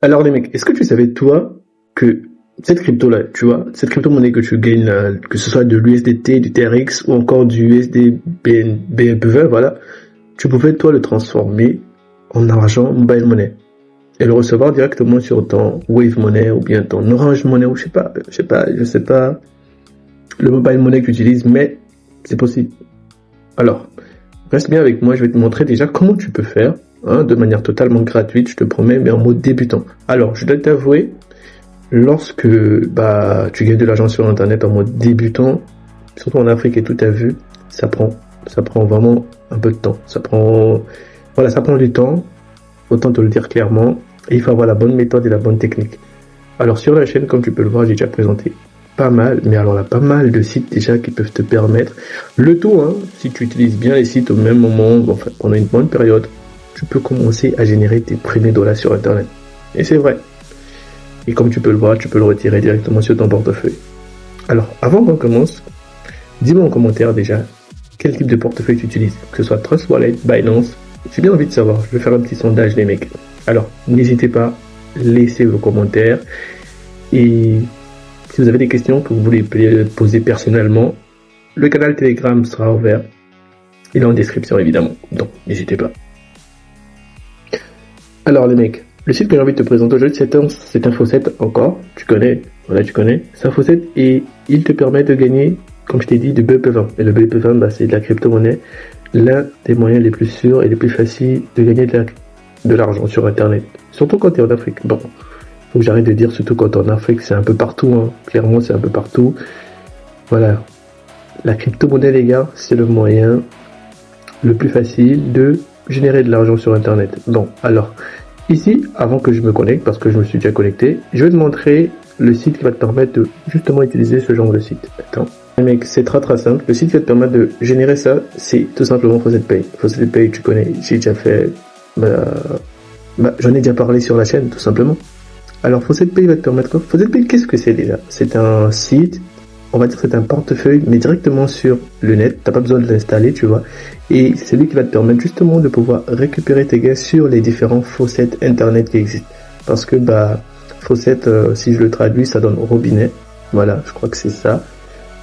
Alors les mecs, est-ce que tu savais toi que cette crypto-là, tu vois, cette crypto-monnaie que tu gagnes, là, que ce soit de l'USDT, du TRX ou encore du USD BNB, voilà, tu pouvais toi le transformer en argent mobile money et le recevoir directement sur ton Wave Money ou bien ton Orange Money ou je sais pas le mobile money que tu utilises, mais c'est possible. Alors, reste bien avec moi, je vais te montrer déjà comment tu peux faire, hein, de manière totalement gratuite, je te promets, mais en mode débutant. Alors, je dois t'avouer, lorsque tu gagnes de l'argent sur internet en mode débutant, surtout en Afrique et tout, t'as vu, ça prend vraiment un peu de temps. Ça prend du temps, autant te le dire clairement, et il faut avoir la bonne méthode et la bonne technique. Alors sur la chaîne, comme tu peux le voir, j'ai déjà présenté pas mal, mais alors là, pas mal de sites déjà qui peuvent te permettre, le tout, hein, si tu utilises bien les sites au même moment, enfin, pendant une bonne période, tu peux commencer à générer tes premiers dollars sur internet. Et c'est vrai. Et comme tu peux le voir, tu peux le retirer directement sur ton portefeuille. Alors, avant qu'on commence, dis-moi en commentaire déjà quel type de portefeuille tu utilises, que ce soit Trust Wallet, Binance. J'ai bien envie de savoir, je vais faire un petit sondage les mecs. Alors, n'hésitez pas, laissez vos commentaires. Et si vous avez des questions que vous voulez poser personnellement, le canal Telegram sera ouvert. Il est en description évidemment, donc n'hésitez pas. Alors les mecs, le site que j'ai envie de te présenter aujourd'hui, c'est Info7 encore, tu connais, c'est Info7 et il te permet de gagner, comme je t'ai dit, du BEP20. Et le BEP20, c'est de la crypto-monnaie, l'un des moyens les plus sûrs et les plus faciles de gagner de l'argent sur internet, surtout quand tu es en Afrique. Bon, faut que j'arrête de dire surtout quand en Afrique, c'est un peu partout, hein. Clairement c'est un peu partout. Voilà, la crypto-monnaie les gars, c'est le moyen le plus facile de générer de l'argent sur internet. Bon, alors, ici, avant que je me connecte, parce que je me suis déjà connecté, je vais te montrer le site qui va te permettre de justement utiliser ce genre de site. Attends. Mec, c'est très simple. Le site qui va te permettre de générer ça, c'est tout simplement FaucetPay. FaucetPay, tu connais, j'ai déjà fait, j'en ai déjà parlé sur la chaîne, tout simplement. Alors, FaucetPay va te permettre quoi? FaucetPay, qu'est-ce que c'est déjà? C'est un site, on va dire c'est un portefeuille, mais directement sur le net. T'as pas besoin de l'installer, tu vois. Et c'est lui qui va te permettre justement de pouvoir récupérer tes gains sur les différents faucets internet qui existent. Parce que, faucet, si je le traduis, ça donne robinet. Voilà, je crois que c'est ça.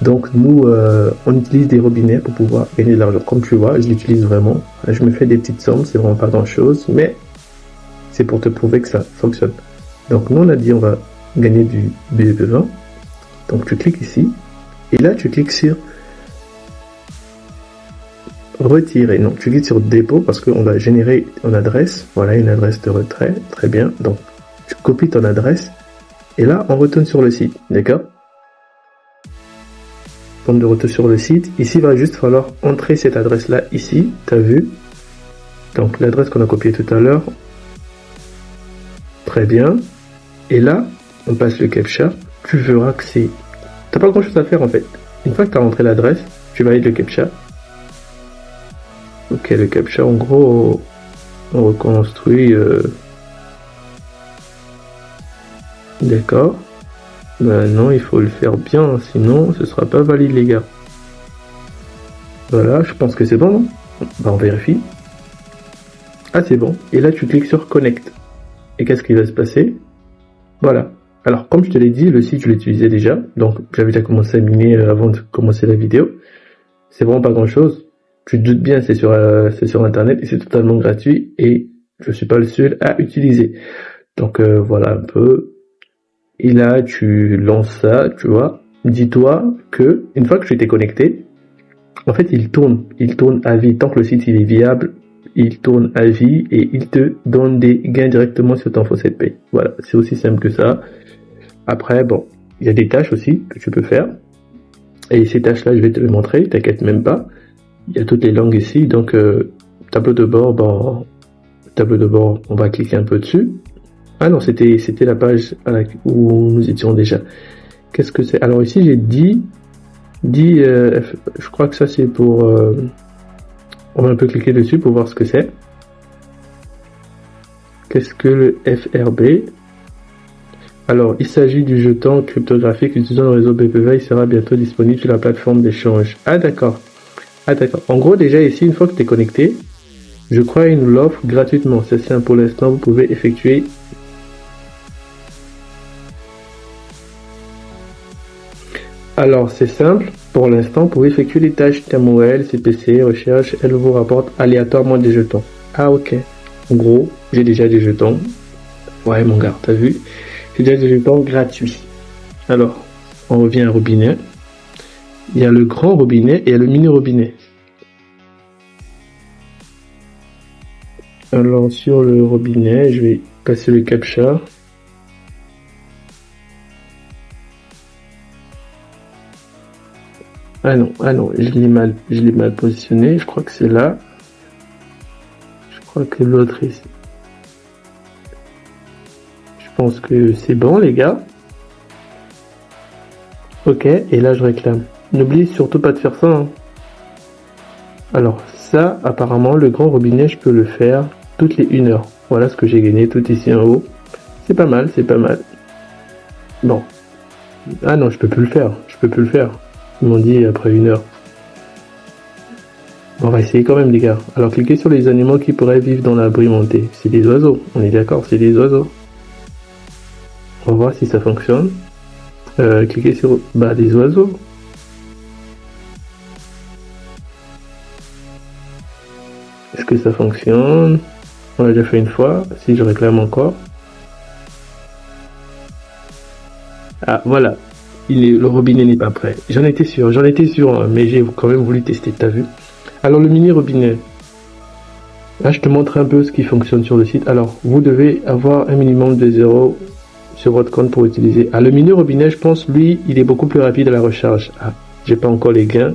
Donc, nous, on utilise des robinets pour pouvoir gagner de l'argent. Comme tu vois, je l'utilise vraiment. Je me fais des petites sommes, c'est vraiment pas grand chose, mais c'est pour te prouver que ça fonctionne. Donc nous on a dit on va gagner du BEP20. Donc tu cliques ici. Et là tu cliques sur retirer. Non, tu cliques sur dépôt parce qu'on va générer une adresse. Voilà, une adresse de retrait. Très bien. Donc tu copies ton adresse. Et là on retourne sur le site. D'accord? Comme de retour sur le site. Ici il va juste falloir entrer cette adresse là ici. Tu as vu? Donc l'adresse qu'on a copiée tout à l'heure. Très bien. Et là, on passe le CAPTCHA, tu verras que t'as pas grand chose à faire en fait. Une fois que tu as rentré l'adresse, tu valides le CAPTCHA. Ok, le CAPTCHA, en gros, on reconstruit. D'accord. Non, il faut le faire bien, sinon ce sera pas valide les gars. Voilà, je pense que c'est bon, non? On vérifie. Ah, c'est bon. Et là, tu cliques sur Connect. Et qu'est-ce qui va se passer? Voilà. Alors, comme je te l'ai dit, le site, je l'utilisais déjà. Donc, j'avais déjà commencé à miner avant de commencer la vidéo. C'est vraiment pas grand-chose. Tu te doutes bien, c'est sur Internet et c'est totalement gratuit. Et je suis pas le seul à utiliser. Donc, voilà un peu. Et là, tu lances ça, tu vois. Dis-toi que, une fois que tu t'es connecté, en fait, il tourne à vie. Tant que le site, il est viable, il tourne à vie et il te donne des gains directement sur ton FaucetPay. Voilà, c'est aussi simple que ça. Après, bon, il y a des tâches aussi que tu peux faire. Et ces tâches-là, je vais te les montrer, t'inquiète même pas. Il y a toutes les langues ici, donc tableau de bord, on va cliquer un peu dessus. Ah non, c'était la page où nous étions déjà. Qu'est-ce que c'est? Alors ici, j'ai dit, je crois que ça c'est pour... on va un peu cliquer dessus pour voir ce que c'est. Qu'est-ce que le FRB? Alors, il s'agit du jeton cryptographique utilisant le réseau BPV. Il sera bientôt disponible sur la plateforme d'échange. Ah d'accord. En gros, déjà ici, une fois que tu es connecté, je crois qu'il nous l'offre gratuitement. C'est simple pour l'instant. Vous pouvez effectuer Alors, c'est simple. Pour l'instant, pour effectuer les tâches TMOL, CPC, recherche, elle vous rapporte aléatoirement des jetons. Ah, ok. En gros, j'ai déjà des jetons. Ouais, mon gars, t'as vu? J'ai déjà des jetons gratuits. Alors, on revient au robinet. Il y a le grand robinet et il y a le mini robinet. Alors, sur le robinet, je vais passer le captcha. Ah non, je l'ai mal positionné. Je crois que c'est là. Je crois que l'autre est... Je pense que c'est bon, les gars. Ok, et là, je réclame. N'oublie surtout pas de faire ça, hein. Alors, ça, apparemment, le grand robinet, je peux le faire toutes les 1 heure. Voilà ce que j'ai gagné tout ici en haut. C'est pas mal, c'est pas mal. Bon. Ah non, je peux plus le faire. Je peux plus le faire. Ils m'ont dit après 1 heure. On va essayer quand même, les gars. Alors, cliquez sur les animaux qui pourraient vivre dans l'abri monté. C'est des oiseaux. On est d'accord, c'est des oiseaux. On va voir si ça fonctionne. Cliquez sur des oiseaux. Est-ce que ça fonctionne? On l'a déjà fait une fois. Si je réclame encore. Ah, voilà. Le robinet n'est pas prêt. J'en étais sûr, hein, mais j'ai quand même voulu tester, t'as vu? Alors, le mini robinet. Là, je te montre un peu ce qui fonctionne sur le site. Alors, vous devez avoir un minimum de 0 sur votre compte pour utiliser. Ah, le mini robinet, je pense, lui, il est beaucoup plus rapide à la recharge. Ah, j'ai pas encore les gains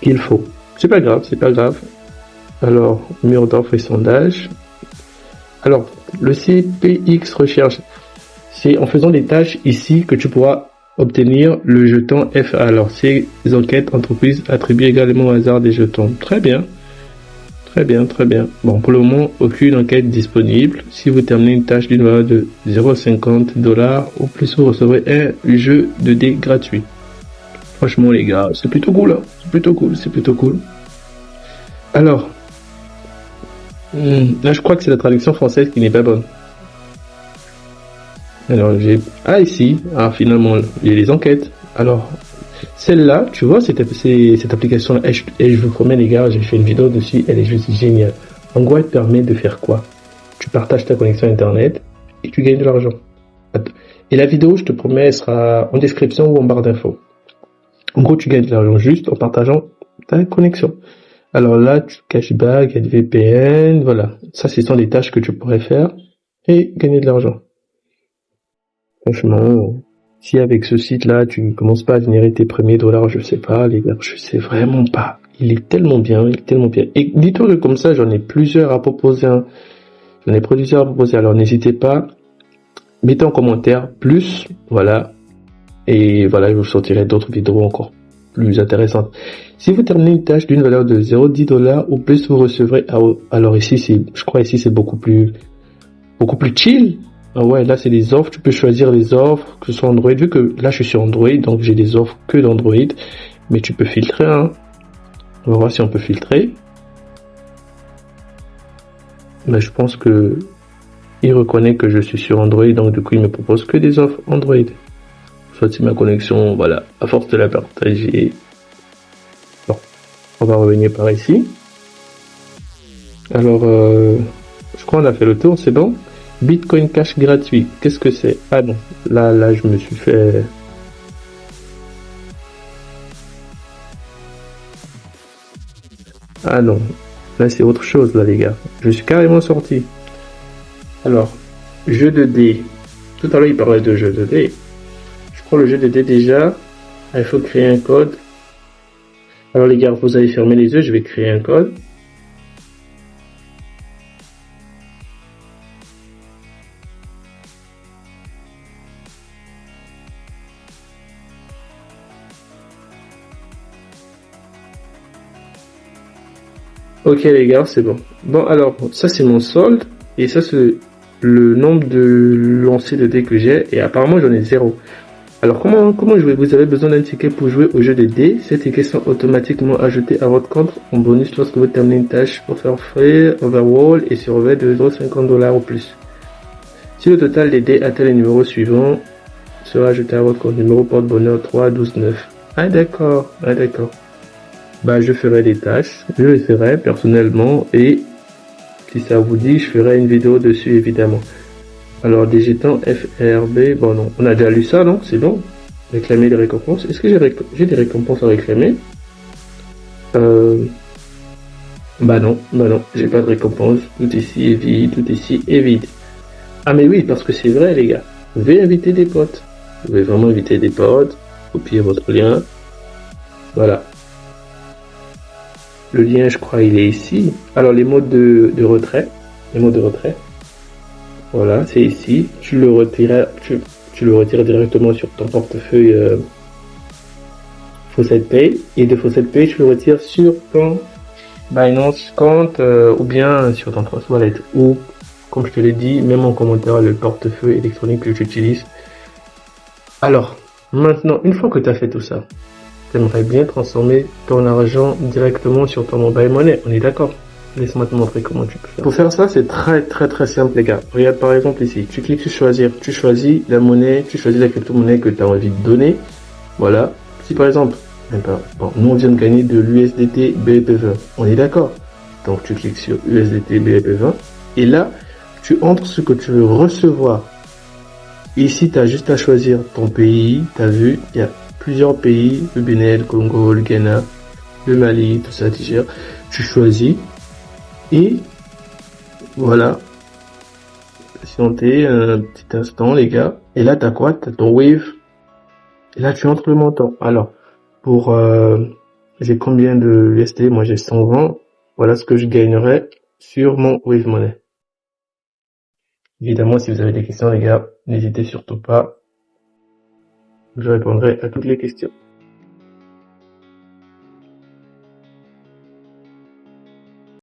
qu'il faut. C'est pas grave, c'est pas grave. Alors, mur d'offre et sondage. Alors, le CPX recherche, c'est en faisant des tâches ici que tu pourras obtenir le jeton FA. Alors, ces enquêtes entreprises attribuent également au hasard des jetons. Très bien. Très bien, très bien. Bon, pour le moment, aucune enquête disponible. Si vous terminez une tâche d'une valeur de 0,50 $ ou plus, vous recevrez un jeu de dés gratuit. Franchement, les gars, c'est plutôt cool, hein. C'est plutôt cool, c'est plutôt cool. Alors, là, je crois que c'est la traduction française qui n'est pas bonne. Alors, j'ai... Ah, ici. Ah, finalement, il y a les enquêtes. Alors, celle-là, tu vois, cette application-là, et je vous promets, les gars, j'ai fait une vidéo dessus, elle est juste géniale. En gros, elle te permet de faire quoi? Tu partages ta connexion Internet et tu gagnes de l'argent. Et la vidéo, je te promets, elle sera en description ou en barre d'infos. En gros, tu gagnes de l'argent juste en partageant ta connexion. Alors là, tu cashback, il y a des VPN, voilà. Ça, ce sont des tâches que tu pourrais faire et gagner de l'argent. Franchement, si avec ce site-là, tu ne commences pas à générer tes premiers dollars, je sais pas, les gars, je sais vraiment pas. Il est tellement bien, Et dis-toi que comme ça, j'en ai plusieurs à proposer, hein. Alors n'hésitez pas, mettez en commentaire plus, voilà. Et voilà, je vous sortirai d'autres vidéos encore plus intéressantes. Si vous terminez une tâche d'une valeur de 0,10 $ ou plus, vous recevrez, alors ici, je crois ici, c'est beaucoup plus chill. Ah ouais, là c'est des offres, tu peux choisir les offres, que ce soit Android, vu que là je suis sur Android, donc j'ai des offres que d'Android, mais tu peux filtrer, hein. On va voir si on peut filtrer. Mais je pense que il reconnaît que je suis sur Android, donc du coup il me propose que des offres Android. Soit c'est ma connexion, voilà, à force de la partager. Bon, on va revenir par ici. Alors, je crois qu'on a fait le tour, c'est bon. Bitcoin Cash gratuit, qu'est-ce que c'est? Ah non, là je me suis fait... Ah non, là c'est autre chose là les gars, je suis carrément sorti. Alors, jeu de dés. Tout à l'heure il parlait de jeu de dés. Je prends le jeu de dés déjà, il faut créer un code. Alors les gars, vous allez fermer les yeux, je vais créer un code. Ok les gars, c'est bon. Bon alors, ça c'est mon solde, et ça c'est le nombre de lancers de dés que j'ai, et apparemment j'en ai 0. Alors comment jouer? Vous avez besoin d'un ticket pour jouer au jeu de dés. Ces tickets sont automatiquement ajoutés à votre compte en bonus lorsque vous terminez une tâche pour faire frais, overall et survey de 0,50 $ ou plus. Si le total des dés atteint les numéros suivants, sera ajouté à votre compte numéro porte-bonheur 3 12 9. Ah d'accord, ah d'accord. Bah je ferai des tâches, je les ferai personnellement et si ça vous dit, je ferai une vidéo dessus évidemment. Alors digitant FRB, bon non, on a déjà lu ça non? C'est bon. Réclamer des récompenses. Est-ce que j'ai des récompenses à réclamer? Bah non, j'ai pas de récompense. Tout ici est vide, tout ici est vide. Ah mais oui, parce que c'est vrai les gars. Vous pouvez inviter des potes. Vous pouvez vraiment inviter des potes. Copier votre lien. Voilà. Le lien, je crois, il est ici. Alors les modes de retrait. Les modes de retrait. Voilà, c'est ici. Tu le retires directement sur ton portefeuille Faucet Pay. Et de Faucet Pay, tu le retires sur ton Binance compte ou bien sur ton Trust Wallet. Ou, comme je te l'ai dit, même en commentaire, le portefeuille électronique que j'utilise. Alors, maintenant, une fois que tu as fait tout ça, tu aimerais bien transformer ton argent directement sur ton mobile money. On est d'accord? Laisse-moi te montrer comment tu peux faire. Pour faire ça, c'est très simple les gars. Regarde par exemple ici, tu cliques sur choisir, tu choisis la monnaie, tu choisis la crypto-monnaie que tu as envie de donner. Voilà. Si par exemple, bon, nous on vient de gagner de l'USDT BEP20, on est d'accord? Donc tu cliques sur USDT BEP20 et là, tu entres ce que tu veux recevoir. Ici, tu as juste à choisir ton pays. Tu as vu, il y a plusieurs pays, le Bénin, le Congo, le Ghana, le Mali, tout ça, Niger. Tu choisis et voilà. Patientez un petit instant, les gars. Et là, t'as quoi? T'as ton Wave. Et là, tu entres le montant. Alors, pour j'ai combien de USD? Moi, j'ai 120. Voilà ce que je gagnerais sur mon Wave Money. Évidemment, si vous avez des questions, les gars, n'hésitez surtout pas. Je répondrai à toutes les questions.